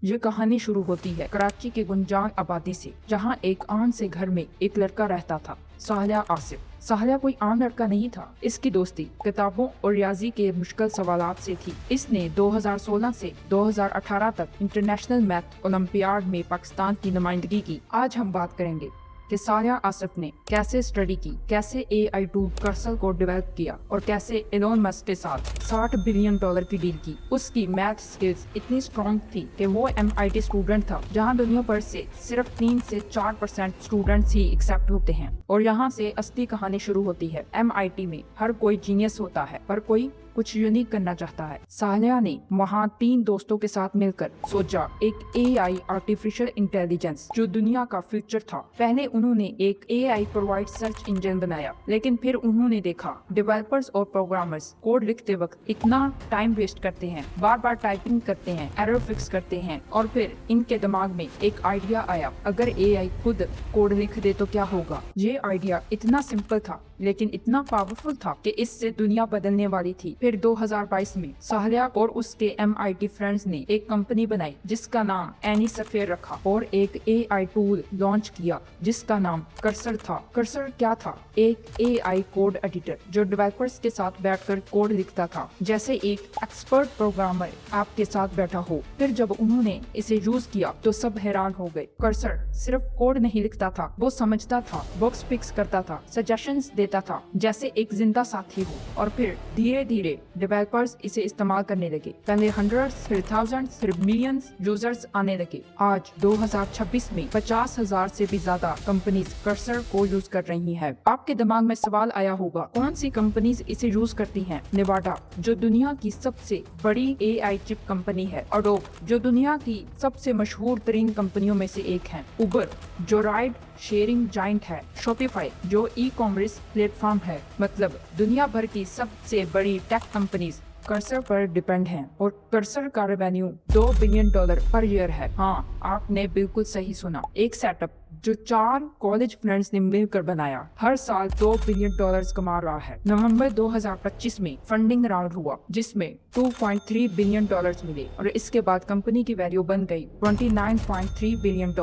ये कहानी शुरू होती है कराची के गुंजान आबादी से, जहाँ एक आम से घर में एक लड़का रहता था, साहलिया आसिफ। साहलिया कोई आम लड़का नहीं था। इसकी दोस्ती किताबों और रियाजी के मुश्किल सवालात से थी। इसने 2016 से 2018 तक इंटरनेशनल मैथ ओलंपियाड में पाकिस्तान की नुमाइंदगी की। आज हम बात करेंगे कि साहलिया आसिफ ने कैसे स्टडी की, कैसे AI टूल कर्सल को डेवलप किया और कैसे एलोन मस्क के साथ $60 बिलियन की डील की। उसकी मैथ स्किल्स इतनी स्ट्रॉन्ग थी कि वो MIT स्टूडेंट था, जहां दुनिया भर से सिर्फ 3 से 4% स्टूडेंट्स ही एक्सेप्ट होते हैं। और यहाँ से असली कहानी शुरू होती है। MIT में हर कोई जीनियस होता है, पर कोई कुछ यूनिक करना चाहता है। साहलिया ने वहाँ 3 दोस्तों के साथ मिलकर सोचा एक AI आर्टिफिशियल इंटेलिजेंस जो दुनिया का फ्यूचर था। पहले उन्होंने एक AI प्रोवाइड सर्च इंजन बनाया, लेकिन फिर उन्होंने देखा डेवलपर्स और प्रोग्रामर्स कोड लिखते वक्त इतना टाइम वेस्ट करते हैं, बार बार टाइपिंग करते हैं, एरर फिक्स करते हैं। और फिर इनके दिमाग में एक आइडिया आया, अगर AI खुद कोड लिख दे तो क्या होगा। ये आइडिया इतना सिंपल था लेकिन इतना पावरफुल था कि इससे दुनिया बदलने वाली थी। फिर 2022 में साहलिया और उसके MIT फ्रेंड्स ने एक कंपनी बनाई जिसका नाम एनीसफेयर रखा और एक AI टूल लॉन्च किया जिसका नाम कर्सर था। कर्सर क्या था? एक AI कोड एडिटर जो डेवलपर्स के साथ बैठकर कोड लिखता था, जैसे एक एक्सपर्ट प्रोग्रामर आपके साथ बैठा हो। फिर जब उन्होंने इसे यूज किया तो सब हैरान हो गए। कर्सर सिर्फ कोड नहीं लिखता था, वो समझता था, बॉक्स फिक्स करता था, सजेशंस देता था, जैसे एक जिंदा साथी हो। और फिर धीरे धीरे डेवलपर्स इसे इस्तेमाल करने लगे। पहले हंड्रेड्स, फिर थाउजेंड्स, फिर मिलियंस यूजर्स आने लगे। आज 2026 में 50,000 से भी ज्यादा कंपनीज कर्सर को यूज कर रही हैं। आपके दिमाग में सवाल आया होगा, कौन सी कंपनीज इसे यूज करती हैं? नेवाडा जो दुनिया की सबसे बड़ी AI चिप कंपनी है, अडोब जो दुनिया की सबसे मशहूर तरीन कंपनियों में से एक है, उबर जो राइड शेयरिंग जाइंट है, शॉपिफाई जो ई-कॉमर्स प्लेटफॉर्म है। मतलब दुनिया भर की सबसे बड़ी टेक कंपनीज कर्सर पर डिपेंड हैं। और कर्सर का रेवेन्यू $2 बिलियन पर ईयर है। हाँ, आपने बिल्कुल सही सुना। एक सेटअप जो 4 कॉलेज फ्रेंड्स ने मिलकर बनाया, हर साल $2 बिलियन कमा रहा है। नवंबर 2025 में फंडिंग राउंड हुआ जिसमें $2.3 बिलियन मिले और इसके बाद कंपनी की वैल्यू बन गई $29.3 बिलियन।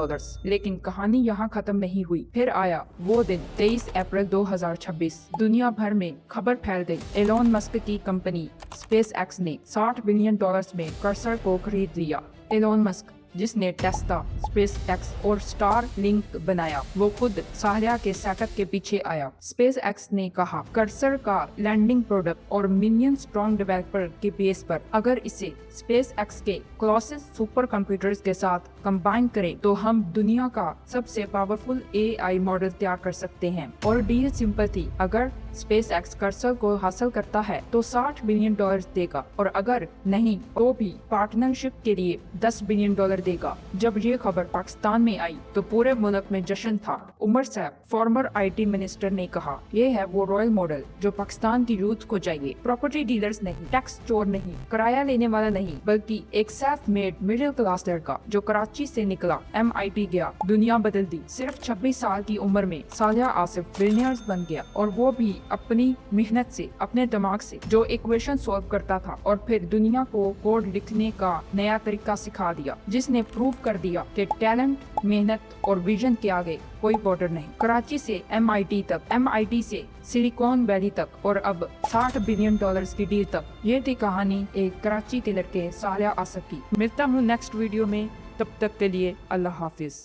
लेकिन कहानी यहाँ खत्म नहीं हुई। फिर आया वो दिन 23 अप्रैल 2026। दुनिया भर में खबर फैल गई, एलोन मस्क की कंपनी SpaceX ने $60 बिलियन में कर्सर को खरीद लिया। एलोन मस्क जिसने टेस्ला, SpaceX और स्टारलिंक बनाया, वो खुद साहलिया के सेटअप के पीछे आया। SpaceX ने कहा कर्सर का लैंडिंग प्रोडक्ट और मिलियन स्ट्रॉन्ग डेवलपर के बेस पर अगर इसे SpaceX के क्लोसेस्ट सुपर कंप्यूटर्स के साथ कंबाइन करें तो हम दुनिया का सबसे पावरफुल AI मॉडल तैयार कर सकते हैं। और डील सिंपल थी, अगर SpaceX कर्सर को हासिल करता है तो $60 बिलियन देगा, और अगर नहीं तो भी पार्टनरशिप के लिए $10 बिलियन देगा। जब ये खबर पाकिस्तान में आई तो पूरे मुल्क में जश्न था। Umar Saif, former IT minister, ने कहा, ये है वो रॉयल मॉडल जो पाकिस्तान की यूथ को चाहिए। प्रॉपर्टी डीलर्स नहीं, टैक्स चोर नहीं, किराया लेने वाला नहीं, बल्कि एक सेल्फ मेड मिडिल क्लास लड़का जो कराची से निकला, MIT गया, दुनिया बदल दी। सिर्फ 26 साल की उम्र में साहलिया आसिफ बिलियनियर बन गया, और वो भी अपनी मेहनत से, अपने दिमाग से, जो इक्वेशन सॉल्व करता था और फिर दुनिया को कोड लिखने का नया तरीका सिखा दिया, जिसने प्रूव कर दिया कि टैलेंट, मेहनत और विजन के आगे कोई बॉर्डर नहीं। कराची से MIT तक, MIT से सिलिकॉन वैली तक, और अब $60 बिलियन की डील तक। ये थी कहानी एक कराची के लड़के साहलिया आसिफ की। मिलता हूँ नेक्स्ट वीडियो में, तब तक के लिए अल्लाह हाफिज।